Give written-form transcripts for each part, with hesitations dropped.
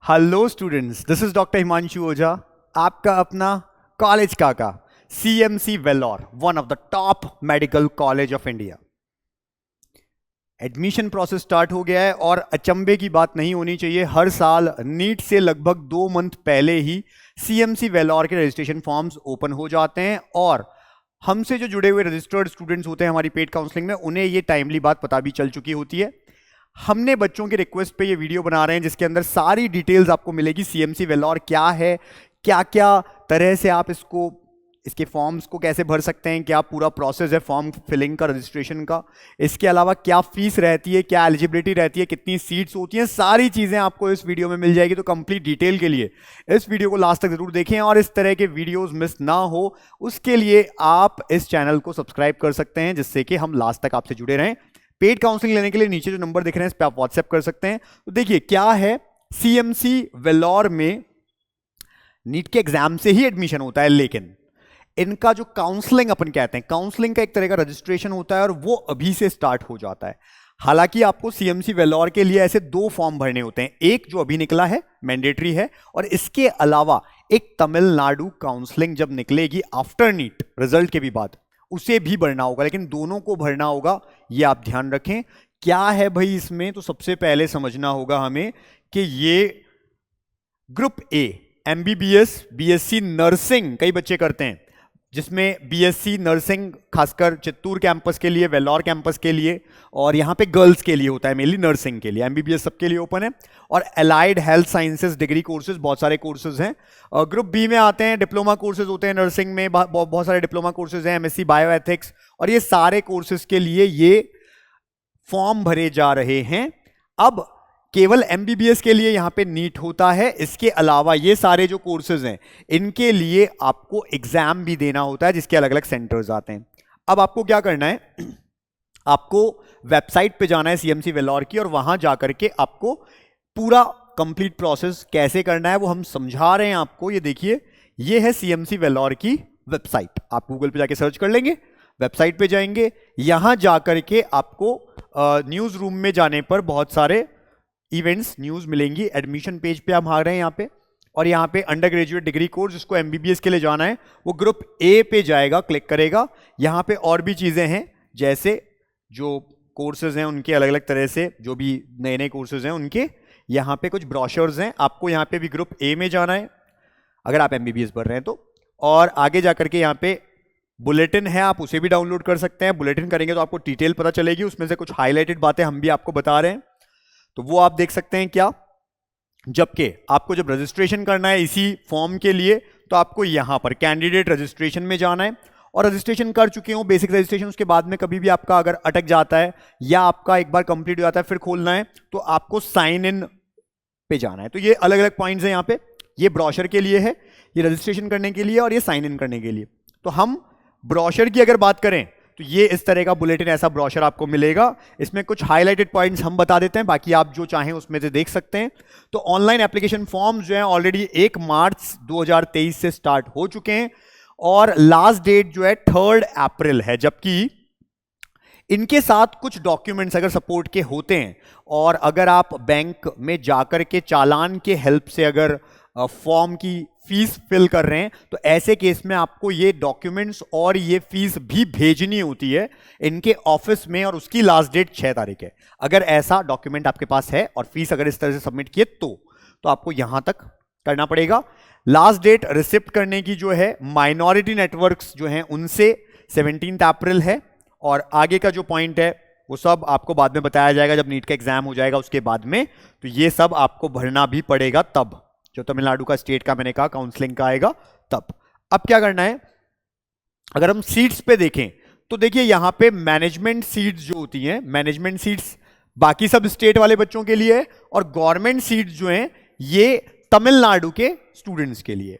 Hello students, this is doctor Himanshu Ojha, आपका अपना college काका, CMC Vellore, one of the top medical college of India. Admission process start हो गया है और अचंभे की बात नहीं होनी चाहिए। हर साल नीट से लगभग 2 मंथ पहले ही सीएमसी वेल्लोर के रजिस्ट्रेशन फॉर्म्स ओपन हो जाते हैं और हमसे जो जुड़े हुए रजिस्टर्ड स्टूडेंट्स होते हैं हमारी पेड काउंसलिंग में, उन्हें ये टाइमली बात पता भी चल चुकी होती है। हमने बच्चों के रिक्वेस्ट पे ये वीडियो बना रहे हैं जिसके अंदर सारी डिटेल्स आपको मिलेगी। सीएमसी वेल्लोर क्या है, क्या क्या तरह से आप इसके फॉर्म्स को कैसे भर सकते हैं, क्या पूरा प्रोसेस है फॉर्म फिलिंग का, रजिस्ट्रेशन का, इसके अलावा क्या फीस रहती है, क्या एलिजिबिलिटी रहती है, कितनी सीट्स होती हैं, सारी चीजें आपको इस वीडियो में मिल जाएगी। तो कंप्लीट डिटेल के लिए इस वीडियो को लास्ट तक जरूर देखें और इस तरह के वीडियोस मिस ना हो उसके लिए आप इस चैनल को सब्सक्राइब कर सकते हैं, जिससे कि हम लास्ट तक आपसे जुड़े रहें। पेड काउंसलिंग लेने के लिए नीचे जो नंबर दिख रहे हैं इस पर आप व्हाट्सएप कर सकते हैं। तो देखिए क्या है, सीएमसी वेल्लोर में नीट के एग्जाम से ही एडमिशन होता है, लेकिन इनका जो काउंसलिंग अपन कहते हैं, काउंसलिंग का एक तरह का रजिस्ट्रेशन होता है और वो अभी से स्टार्ट हो जाता है। हालांकि आपको सीएमसी वेल्लोर के लिए ऐसे 2 फॉर्म भरने होते हैं, एक जो अभी निकला है मैंडेटरी है और इसके अलावा एक तमिलनाडु काउंसलिंग जब निकलेगी आफ्टर नीट रिजल्ट के भी बाद, उसे भी भरना होगा। लेकिन दोनों को भरना होगा, ये आप ध्यान रखें। क्या है भाई इसमें, तो सबसे पहले समझना होगा हमें कि ये group A MBBS BSc nursing कई बच्चे करते हैं, जिसमें बीएससी नर्सिंग खासकर चित्तूर कैंपस के लिए, वेल्लोर कैंपस के लिए और यहाँ पे गर्ल्स के लिए होता है, मेनली नर्सिंग के लिए। एमबीबीएस सबके लिए ओपन है और allied health sciences degree courses बहुत सारे कोर्सेज हैं। ग्रुप बी में आते हैं डिप्लोमा कोर्सेज होते हैं नर्सिंग में, बहुत सारे डिप्लोमा कोर्सेज हैं, एमएससी बायोएथिक्स, और ये सारे कोर्सेज के लिए ये फॉर्म भरे जा रहे हैं। अब केवल एमबीबीएस के लिए यहां पे नीट होता है, इसके अलावा ये सारे जो कोर्सेज हैं इनके लिए आपको एग्जाम भी देना होता है, जिसके अलग अलग सेंटर्स आते हैं। अब आपको क्या करना है, आपको वेबसाइट पे जाना है सीएमसी वेल्लोर की और वहां जाकर के आपको पूरा कंप्लीट प्रोसेस कैसे करना है वो हम समझा रहे हैं आपको। ये देखिए, ये है सीएमसी वेल्लोर की वेबसाइट। आप गूगल पे जाके सर्च कर लेंगे, वेबसाइट पे जाएंगे, यहां जाकर के आपको न्यूज रूम में जाने पर बहुत सारे इवेंट्स न्यूज मिलेंगी। एडमिशन पेज पे हम आ रहे हैं यहाँ पे, और यहाँ पे अंडर ग्रेजुएट डिग्री कोर्स जिसको एमबीबीएस के लिए जाना है वो ग्रुप ए पे जाएगा, क्लिक करेगा। यहाँ पे और भी चीजें हैं, जैसे जो कोर्सेज हैं उनके अलग अलग तरह से, जो भी नए नए कोर्सेज हैं उनके यहाँ पे कुछ ब्रोशर्स हैं। आपको यहाँ पे भी ग्रुप ए में जाना है अगर आप एमबीबीएस भर रहे हैं तो, और आगे जाकर के यहाँ पे बुलेटिन है, आप उसे भी डाउनलोड कर सकते हैं। बुलेटिन करेंगे तो आपको डिटेल पता चलेगी, उसमें से कुछ हाईलाइटेड बातें हम भी आपको बता रहे हैं, तो वो आप देख सकते हैं क्या। जबकि आपको जब रजिस्ट्रेशन करना है इसी फॉर्म के लिए तो आपको यहां पर कैंडिडेट रजिस्ट्रेशन में जाना है, और रजिस्ट्रेशन कर चुके हो बेसिक रजिस्ट्रेशन, उसके बाद में कभी भी आपका अगर अटक जाता है या आपका एक बार कंप्लीट हो जाता है फिर खोलना है तो आपको साइन इन पे जाना है। तो ये अलग अलग पॉइंट्स हैं यहाँ पे, ये ब्रोशर के लिए है, ये रजिस्ट्रेशन करने के लिए और ये साइन इन करने के लिए। तो हम ब्रोशर की अगर बात करें तो ये इस तरह का बुलेटिन, ऐसा ब्रोशर आपको मिलेगा। इसमें कुछ हाईलाइटेड पॉइंट्स हम बता देते हैं, बाकी आप जो चाहें उसमें से देख सकते हैं। तो ऑनलाइन एप्लीकेशन फॉर्म जो है ऑलरेडी 1 मार्च 2023 से स्टार्ट हो चुके हैं और लास्ट डेट जो है 3 अप्रैल है। जबकि इनके साथ कुछ डॉक्यूमेंट्स अगर सपोर्ट के होते हैं और अगर आप बैंक में जाकर के चालान के हेल्प से अगर फॉर्म की फीस फिल कर रहे हैं तो ऐसे केस में आपको ये डॉक्यूमेंट्स और ये फीस भी भेजनी होती है इनके ऑफिस में, और उसकी लास्ट डेट 6 तारीख है। अगर ऐसा डॉक्यूमेंट आपके पास है और फीस अगर इस तरह से सबमिट किए तो आपको यहां तक करना पड़ेगा। लास्ट डेट रिसिप्ट करने की जो है माइनॉरिटी नेटवर्क्स जो हैं उनसे 17 अप्रैल है, और आगे का जो पॉइंट है वो सब आपको बाद में बताया जाएगा जब नीट का एग्जाम हो जाएगा उसके बाद में। तो ये सब आपको भरना भी पड़ेगा तब, जो तमिलनाडु का स्टेट का मैंने कहा काउंसलिंग का आएगा तब। अब क्या करना है, अगर हम सीट्स पे देखें तो देखिए यहां पे मैनेजमेंट सीट्स जो होती हैं, मैनेजमेंट सीट्स बाकी सब स्टेट वाले बच्चों के लिए है, और गवर्नमेंट सीट्स जो हैं ये तमिलनाडु के स्टूडेंट्स के लिए।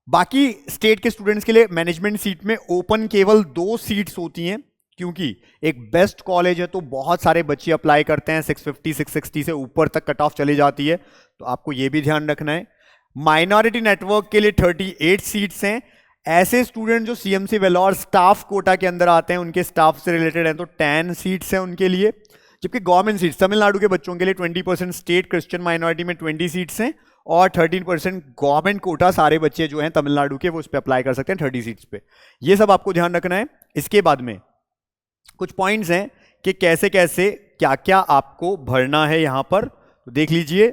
बाकी स्टेट के स्टूडेंट्स के लिए मैनेजमेंट सीट में ओपन केवल 2 सीट्स होती हैं, क्योंकि एक बेस्ट कॉलेज है तो बहुत सारे बच्चे अप्लाई करते हैं, 650 660 से ऊपर तक कट ऑफ चली जाती है, तो आपको यह भी ध्यान रखना है। माइनॉरिटी नेटवर्क के लिए 38 सीट्स हैं। ऐसे स्टूडेंट जो सीएमसी वेल्लोर स्टाफ कोटा के अंदर आते हैं, उनके स्टाफ से रिलेटेड हैं, तो 10 सीट्स हैं उनके लिए। जबकि गवर्नमेंट सीट्स तमिलनाडु के बच्चों के लिए 20% स्टेट क्रिश्चियन माइनॉरिटी में 20 सीट्स हैं और 13% गवर्नमेंट कोटा, सारे बच्चे जो हैं तमिलनाडु के वो उस पर अप्लाई कर सकते हैं 30 सीट्स पे। ये सब आपको ध्यान रखना है। इसके बाद में कुछ पॉइंट्स हैं कि कैसे कैसे क्या क्या आपको भरना है यहां पर, तो देख लीजिए।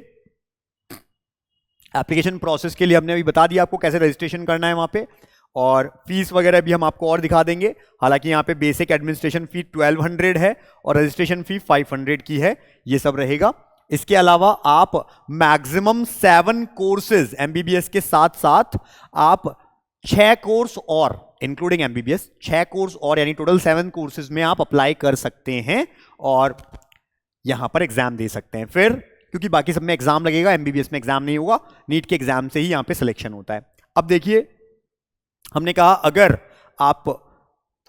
एप्लीकेशन प्रोसेस के लिए हमने अभी बता दिया आपको कैसे रजिस्ट्रेशन करना है वहां पे, और फीस वगैरह भी हम आपको और दिखा देंगे। हालांकि यहाँ पे बेसिक एडमिनिस्ट्रेशन फी 1200 है और रजिस्ट्रेशन फी 500 की है, ये सब रहेगा। इसके अलावा आप मैक्सिमम 7 कोर्सेज एमबीबीएस के साथ साथ आप 6 कोर्स और इंक्लूडिंग एमबीबीएस 6 कोर्स और यानी टोटल 7 कोर्सेज में आप अप्लाई कर सकते हैं और यहां पर एग्जाम दे सकते हैं। फिर क्योंकि बाकी सब में एग्जाम लगेगा, एमबीबीएस में एग्जाम नहीं होगा, नीट के एग्जाम से ही यहां पे सिलेक्शन होता है। अब देखिए, हमने कहा अगर आप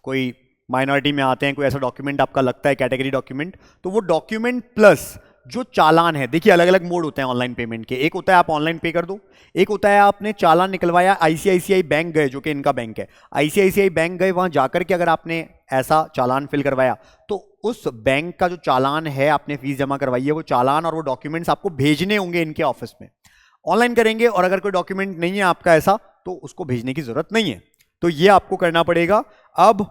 कोई माइनॉरिटी में आते हैं, कोई ऐसा डॉक्यूमेंट आपका लगता है कैटेगरी डॉक्यूमेंट, तो वो डॉक्यूमेंट प्लस जो चालान है, देखिए अलग अलग मोड होते हैं ऑनलाइन पेमेंट के। एक होता है आप ऑनलाइन पे कर दो, एक होता है आपने चालान निकलवाया, आईसीआईसीआई बैंक गए, जो कि इनका बैंक है, आईसीआईसीआई बैंक गए, वहां जाकर के अगर आपने ऐसा चालान फिल करवाया तो उस बैंक का जो चालान है, आपने फीस जमा करवाई है, वो चालान और वो डॉक्यूमेंट्स आपको भेजने होंगे इनके ऑफिस में। ऑनलाइन करेंगे और अगर कोई डॉक्यूमेंट नहीं है आपका ऐसा, तो उसको भेजने की जरूरत नहीं है, तो ये आपको करना पड़ेगा। अब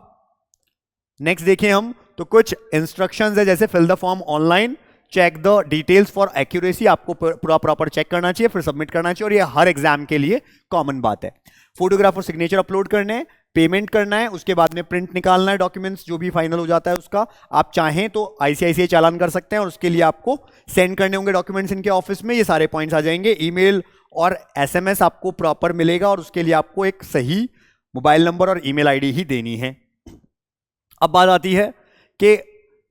नेक्स्ट देखें हम, तो कुछ इंस्ट्रक्शंस है, जैसे fill the form online, check the details for accuracy, आपको पूरा प्रॉपर चेक करना चाहिए, फिर सबमिट करना चाहिए, और ये हर एग्जाम के लिए कॉमन बात है। फोटोग्राफ और सिग्नेचर अपलोड करने हैं, पेमेंट करना है, उसके बाद में प्रिंट निकालना है डॉक्यूमेंट्स, जो भी फाइनल हो जाता है उसका। आप चाहें तो आईसीआईसीआई चालान कर सकते हैं और उसके लिए आपको सेंड करने होंगे डॉक्यूमेंट्स इनके ऑफिस में, ये सारे पॉइंट्स आ जाएंगे। ईमेल और एसएमएस आपको प्रॉपर मिलेगा और उसके लिए आपको एक सही मोबाइल नंबर और ईमेल आईडी ही देनी है। अब बात आती है कि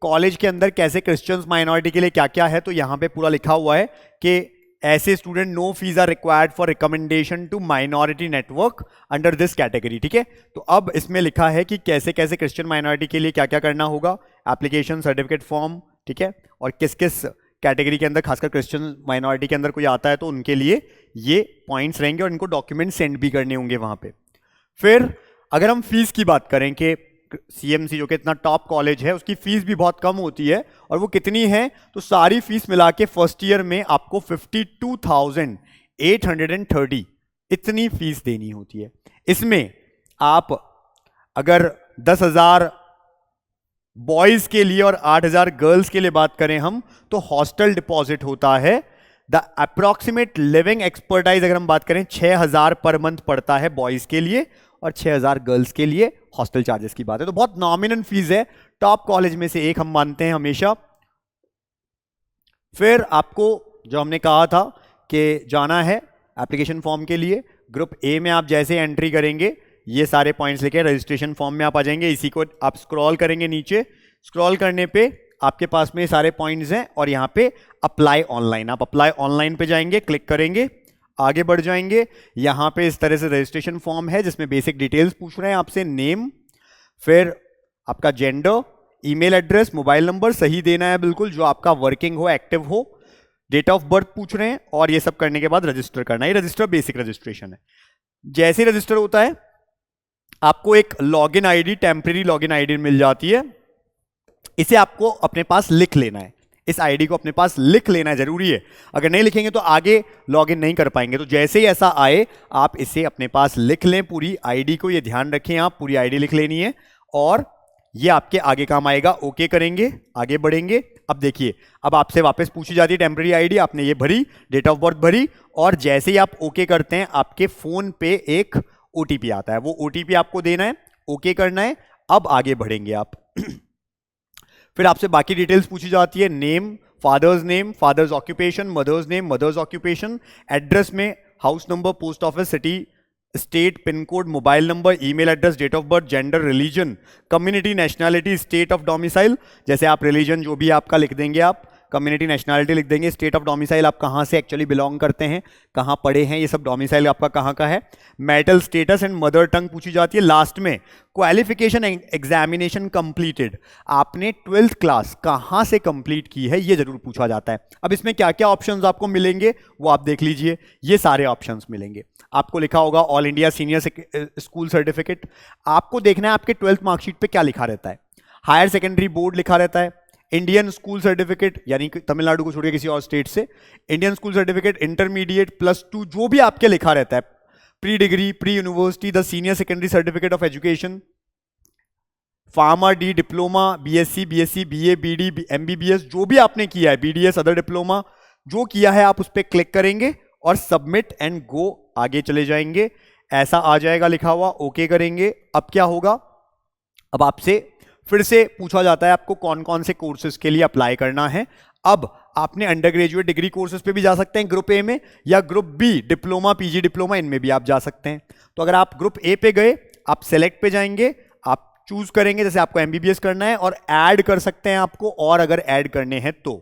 कॉलेज के अंदर कैसे क्रिश्चियंस माइनॉरिटी के लिए क्या क्या है, तो यहां पे पूरा लिखा हुआ है कि ऐसे student no fees are required for recommendation to minority network under this category. ठीक है, तो अब इसमें लिखा है कि कैसे कैसे क्रिश्चियन माइनॉरिटी के लिए क्या क्या करना होगा, एप्लीकेशन, सर्टिफिकेट फॉर्म, ठीक है, और किस किस कैटेगरी के अंदर, खासकर क्रिश्चियन माइनॉरिटी के अंदर कोई आता है तो उनके लिए ये पॉइंट्स रहेंगे और इनको डॉक्यूमेंट सेंड भी करने होंगे वहां पे। फिर अगर हम फीस की बात करें कि सीएमसी जो कि इतना टॉप कॉलेज है, उसकी फीस भी बहुत कम होती है, और वो कितनी है, तो सारी फीस मिला के फर्स्ट ईयर में आपको 52,830 इतनी फीस देनी होती है। इसमें आप अगर 10,000 बॉयज के लिए और 8,000 गर्ल्स के लिए बात करें हम, तो हॉस्टल डिपॉजिट होता है। द अप्रोक्सीमेट लिविंग एक्सपर्टाइज अगर हम बात करें 6,000 पर मंथ पड़ता है बॉयज के लिए, और 6,000 गर्ल्स के लिए हॉस्टल चार्जेस की बात है, तो बहुत नॉमिनल फीस है, टॉप कॉलेज में से एक हम मानते हैं हमेशा। फिर आपको जो हमने कहा था कि जाना है एप्लीकेशन फॉर्म के लिए, ग्रुप ए में आप जैसे एंट्री करेंगे, ये सारे पॉइंट्स लेके रजिस्ट्रेशन फॉर्म में आप आ जाएंगे। इसी को आप स्क्रॉल करेंगे नीचे, स्क्रॉल करने पे आपके पास में सारे पॉइंट्स हैं, और यहाँ पे अप्लाई ऑनलाइन, आप अप्लाई ऑनलाइन पे जाएंगे, क्लिक करेंगे, आगे बढ़ जाएंगे। यहां पे इस तरह से रजिस्ट्रेशन फॉर्म है जिसमें बेसिक डिटेल्स पूछ रहे हैं आपसे, नेम, फिर आपका gender, email address, mobile number सही देना है बिल्कुल, जो आपका वर्किंग हो, एक्टिव हो, डेट ऑफ बर्थ पूछ रहे हैं, और ये सब करने के बाद रजिस्टर करना है। ये रजिस्टर बेसिक रजिस्ट्रेशन है। जैसे रजिस्टर होता है आपको एक login ID, temporary login ID मिल जाती है, इसे आपको अपने पास लिख लेना है, इस आईडी को अपने पास लिख लेना जरूरी है, अगर नहीं लिखेंगे तो आगे लॉगिन नहीं कर पाएंगे। तो जैसे ही ऐसा आए आप इसे अपने पास लिख लें, पूरी आईडी को, ये ध्यान रखें, आप पूरी आईडी लिख लेनी है, और ये आपके आगे काम आएगा। ओके करेंगे, आगे बढ़ेंगे। अब देखिए, अब आपसे वापस पूछी जाती है टेम्परेरी आईडी, आपने ये भरी, डेट ऑफ बर्थ भरी, और जैसे ही आप ओके करते हैं आपके फोन पे एक ओटीपी आता है, वो ओटीपी आपको देना है, ओके करना है। अब आगे बढ़ेंगे आप फिर आपसे बाकी डिटेल्स पूछी जाती है, name, father's occupation, mother's name, mother's occupation, address में house number, post office, city, state, pin code, mobile number, email address, date of birth, gender, religion, community, nationality, state of domicile, जैसे आप religion जो भी आपका लिख देंगे, आप community, nationality लिख देंगे, स्टेट ऑफ डोमिसाइल आप कहाँ से एक्चुअली बिलोंग करते हैं, कहाँ पढ़े हैं, ये सब डोमिसाइल आपका कहाँ का है, marital status and mother tongue पूछी जाती है। लास्ट में क्वालिफिकेशन एग्जामिनेशन कंप्लीटेड, आपने 12th क्लास कहाँ से कंप्लीट की है, ये जरूर पूछा जाता है। अब इसमें क्या क्या ऑप्शंस आपको मिलेंगे वो आप देख लीजिए, ये सारे ऑप्शंस मिलेंगे आपको। लिखा होगा all India senior school certificate, आपको देखना है आपके 12th मार्कशीट पे क्या लिखा रहता है। हायर सेकेंडरी बोर्ड लिखा रहता है, इंडियन स्कूल सर्टिफिकेट, यानी कि तमिलनाडु को छोड़ के किसी और स्टेट से, इंडियन स्कूल सर्टिफिकेट, इंटरमीडिएट, +2 जो भी आपके लिखा रहता है, pre degree, pre university, the senior secondary certificate of education, pharma D diploma, BSc, BSc, BA, BD, MBBS, जो भी आपने किया है, बीडीएस, अदर डिप्लोमा जो किया है, आप उस पर क्लिक करेंगे और सबमिट एंड गो, आगे चले जाएंगे। ऐसा आ जाएगा लिखा हुआ, ओके करेंगे। अब क्या होगा, अब आपसे फिर से पूछा जाता है आपको कौन कौन से कोर्सेज के लिए अप्लाई करना है। अब आपने अंडर ग्रेजुएट डिग्री कोर्सेज पे भी जा सकते हैं ग्रुप ए में, या group B diploma, PG diploma, इनमें भी आप जा सकते हैं। तो अगर आप ग्रुप ए पे गए, आप सेलेक्ट पे जाएंगे, आप चूज करेंगे, जैसे आपको एमबीबीएस करना है और ऐड कर सकते हैं आपको, और अगर ऐड करने हैं तो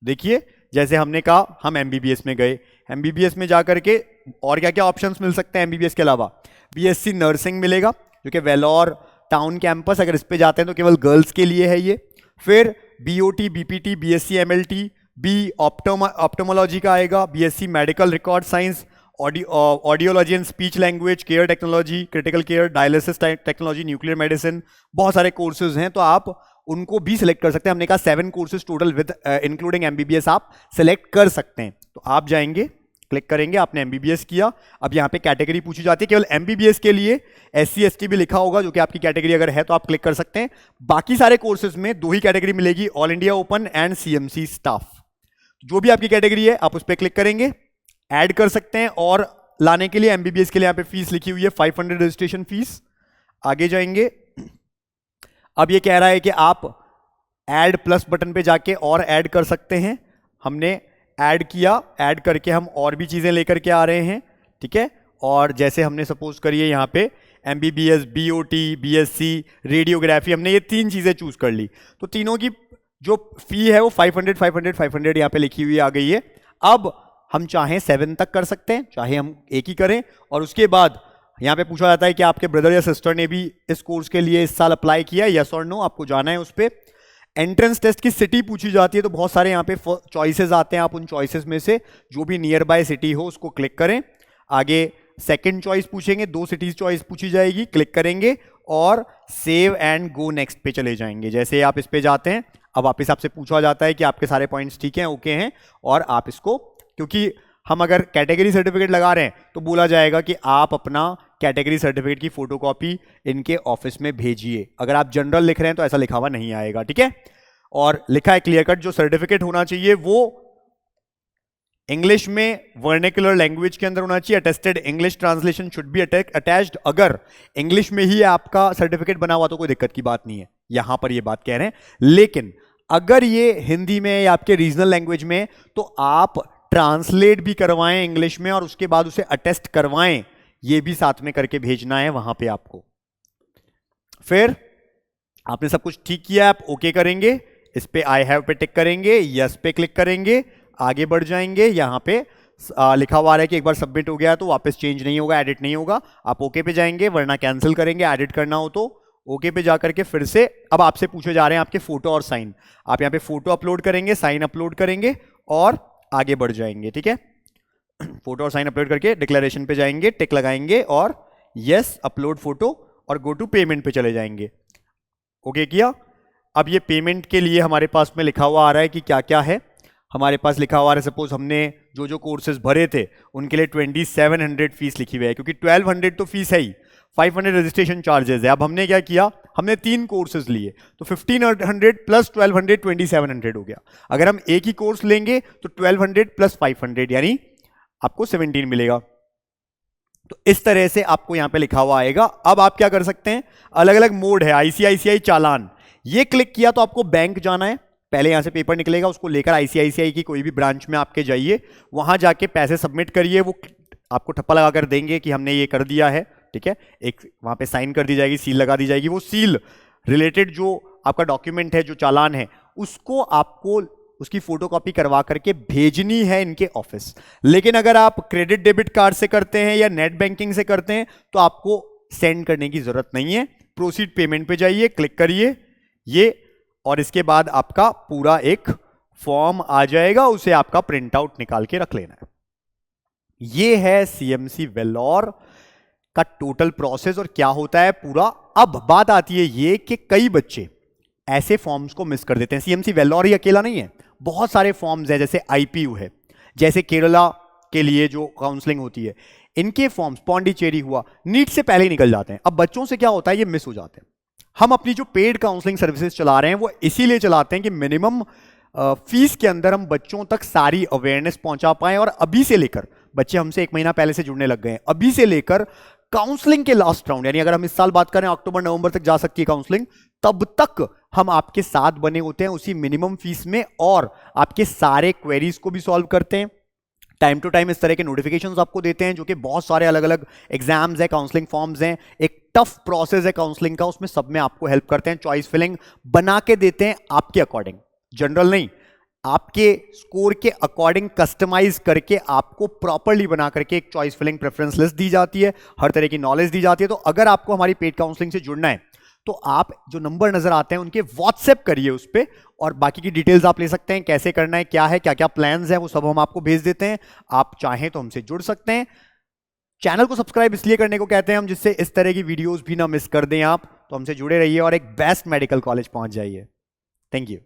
देखिए, जैसे हमने कहा हम एमबीबीएस में गए, एमबीबीएस में जाकर के और क्या क्या ऑप्शंस मिल सकते हैं एमबीबीएस के अलावा, बीएससी नर्सिंग मिलेगा जो कि वेलोर टाउन कैंपस, अगर इस पे जाते हैं तो केवल गर्ल्स के लिए है ये। फिर BOT, BPT, BSc MLT, B optometry का आएगा, BSc medical record science, audiology and speech language, care technology, critical care, dialysis technology, nuclear medicine, बहुत सारे कोर्सेज हैं, तो आप उनको भी सिलेक्ट कर सकते हैं। हमने कहा 7 courses total with including MBBS आप सिलेक्ट कर सकते हैं। तो आप जाएंगे, क्लिक करेंगे, आपने एमबीबीएस किया। अब यहाँ पे कैटेगरी पूछी जाती है, केवल एमबीबीएस के लिए एससी एसटी भी लिखा होगा, जो कि आपकी कैटेगरी अगर है तो आप क्लिक कर सकते हैं। बाकी सारे कोर्सेज में 2 ही कैटेगरी मिलेगी, all India open and CMC staff. जो भी आपकी कैटेगरी है आप उस पर क्लिक करेंगे, ऐड कर सकते हैं। और लाने के लिए एमबीबीएस के लिए यहाँ पे फीस लिखी हुई है 500 रजिस्ट्रेशन फीस। आगे जाएंगे, अब ये कह रहा है कि आप ऐड प्लस बटन पे जाके और ऐड कर सकते हैं। हमने ऐड किया, ऐड करके हम और भी चीजें लेकर के आ रहे हैं, ठीक है। और जैसे हमने सपोज करिए यहाँ पे एमबीबीएस, बीओटी, बीएससी, रेडियोग्राफी, हमने ये 3 चीजें चूज कर ली, तो तीनों की जो फी है वो 500 500 500 यहाँ पे लिखी हुई आ गई है। अब हम चाहें 7 तक कर सकते हैं, चाहे हम एक ही करें। और उसके बाद यहाँ पे पूछा जाता है कि आपके ब्रदर या सिस्टर ने भी इस कोर्स के लिए इस साल अप्लाई किया, यस और नो, आपको जाना है उस पर। एंट्रेंस टेस्ट की सिटी पूछी जाती है, तो बहुत सारे यहाँ पे चॉइसेस आते हैं, आप उन चॉइसेस में से जो भी नियर बाय सिटी हो उसको क्लिक करें। आगे सेकंड चॉइस पूछेंगे, 2 सिटीज चॉइस पूछी जाएगी, क्लिक करेंगे और सेव एंड गो नेक्स्ट पे चले जाएंगे। जैसे आप इस पे जाते हैं, अब वापस आपसे पूछा जाता है कि आपके सारे पॉइंट्स ठीक हैं, ओके हैं, और आप इसको, क्योंकि हम अगर कैटेगरी सर्टिफिकेट लगा रहे हैं तो बोला जाएगा कि आप अपना कैटेगरी सर्टिफिकेट की फोटोकॉपी इनके ऑफिस में भेजिए। अगर आप जनरल लिख रहे हैं तो ऐसा लिखा हुआ नहीं आएगा, ठीक है। और लिखा है क्लियर कट, जो सर्टिफिकेट होना चाहिए वो इंग्लिश में वर्निकुलर लैंग्वेज के अंदर होना चाहिए। Attested English translation should be attached. अगर इंग्लिश में ही आपका सर्टिफिकेट बना हुआ तो कोई दिक्कत की बात नहीं है, यहां पर ये बात कह रहे हैं। लेकिन अगर ये हिंदी में या आपके रीजनल लैंग्वेज में, तो आप ट्रांसलेट भी करवाएं इंग्लिश में और उसके बाद उसे अटेस्ट करवाएं, ये भी साथ में करके भेजना है वहां पे आपको। फिर आपने सब कुछ ठीक किया, आप ओके करेंगे, इस पे आई हैव पे टिक करेंगे, यस पे क्लिक करेंगे, आगे बढ़ जाएंगे। यहां पे लिखा हुआ है कि एक बार सबमिट हो गया तो वापस चेंज नहीं होगा, एडिट नहीं होगा। आप ओके पे जाएंगे, वरना कैंसिल करेंगे, एडिट करना हो तो ओके पे जाकर के फिर से अब आपसे पूछे जा रहे हैं आपके फोटो और साइन। आप यहाँ पे फोटो अपलोड करेंगे, साइन अपलोड करेंगे और आगे बढ़ जाएंगे, ठीक है। फोटो और साइन अपलोड करके डिक्लेरेशन पे जाएंगे, टिक लगाएंगे और यस अपलोड फोटो और गो टू पेमेंट पे चले जाएंगे। ओके किया। अब ये पेमेंट के लिए हमारे पास में लिखा हुआ आ रहा है कि क्या क्या है। हमारे पास लिखा हुआ है, सपोज हमने जो जो कोर्सेज भरे थे उनके लिए 2700 फीस लिखी हुई है, क्योंकि 1200 तो फीस है ही, 500 रजिस्ट्रेशन चार्जेस है। अब हमने क्या किया, हमने 3 कोर्सेज लिए, तो 1500 प्लस 1200 2700 हो गया। अगर हम एक ही कोर्स लेंगे तो 1200 प्लस 500 यानी आपको 17 मिलेगा। तो इस तरह से आपको यहां पे लिखा हुआ आएगा। अब आप क्या कर सकते हैं, अलग अलग मोड है, आईसीआईसीआई चालान, ये क्लिक किया तो आपको बैंक जाना है। पहले यहां से पेपर निकलेगा, उसको लेकर आईसीआईसीआई की कोई भी ब्रांच में आपके जाइए, वहां जाके पैसे सबमिट करिए, वो आपको ठप्पा लगा कर देंगे कि हमने ये कर दिया है, ठीक है। एक वहां पे साइन कर दी जाएगी, सील लगा दी जाएगी। वो सील रिलेटेड जो आपका डॉक्यूमेंट है, जो चालान है, उसको आपको उसकी फोटोकॉपी करवा करके भेजनी है इनके ऑफिस। लेकिन अगर आप क्रेडिट डेबिट कार्ड से करते हैं या नेट बैंकिंग से करते हैं तो आपको सेंड करने की जरूरत नहीं है। प्रोसीड पेमेंट पे जाइए, क्लिक करिए ये, और इसके बाद आपका पूरा एक फॉर्म आ जाएगा, उसे आपका प्रिंट आउट निकाल के रख लेना है। ये है सीएमसी वेल्लोर का टोटल प्रोसेस और क्या होता है पूरा। अब बात आती है ये कि कई बच्चे ऐसे फॉर्म्स को मिस कर देते हैं। सीएमसी वेल्लोर ही अकेला नहीं है, बहुत सारे फॉर्म्स है, जैसे आईपीयू है, जैसे केरला के लिए जो काउंसलिंग होती है, इनके फॉर्म्स पौंडीचेरी हुआ, नीट से पहले ही निकल जाते हैं। अब बच्चों से क्या होता है, ये मिस हो जाते हैं। हम अपनी जो पेड काउंसलिंग सर्विसेज चला रहे हैं वो इसीलिए चलाते हैं कि मिनिमम फीस के अंदर हम बच्चों तक सारी अवेयरनेस पहुंचा पाएं। और अभी से लेकर, बच्चे हमसे 1 महीना पहले से जुड़ने लग गए हैं, अभी से लेकर काउंसलिंग के लास्ट राउंड, यानी अगर हम इस साल बात करें अक्टूबर नवंबर तक जा सकती है काउंसलिंग, तब तक हम आपके साथ बने होते हैं उसी मिनिमम फीस में, और आपके सारे क्वेरीज को भी सॉल्व करते हैं। टाइम टू टाइम इस तरह के नोटिफिकेशंस आपको देते हैं, जो कि बहुत सारे अलग अलग एग्जाम्स है, काउंसलिंग फॉर्म्स हैं, एक टफ प्रोसेस है काउंसलिंग का, उसमें सब में आपको हेल्प करते हैं। चॉइस फिलिंग बना के देते हैं आपके अकॉर्डिंग, जनरल नहीं, आपके स्कोर के अकॉर्डिंग कस्टमाइज करके आपको प्रॉपरली बना करके एक चॉइस फिलिंग प्रेफरेंस लिस्ट दी जाती है, हर तरह की नॉलेज दी जाती है। तो अगर आपको हमारी पेड काउंसलिंग से जुड़ना है तो आप जो नंबर नजर आते हैं उनके व्हाट्सएप करिए उस पर, और बाकी की डिटेल्स आप ले सकते हैं, कैसे करना है, क्या है, क्या क्या प्लान्स हैं, वो सब हम आपको भेज देते हैं। आप चाहें तो हमसे जुड़ सकते हैं। चैनल को सब्सक्राइब इसलिए करने को कहते हैं हम, जिससे इस तरह की वीडियोस भी ना मिस कर दें आप। तो हमसे जुड़े रहिए और एक बेस्ट मेडिकल कॉलेज पहुंच जाइए। Thank you.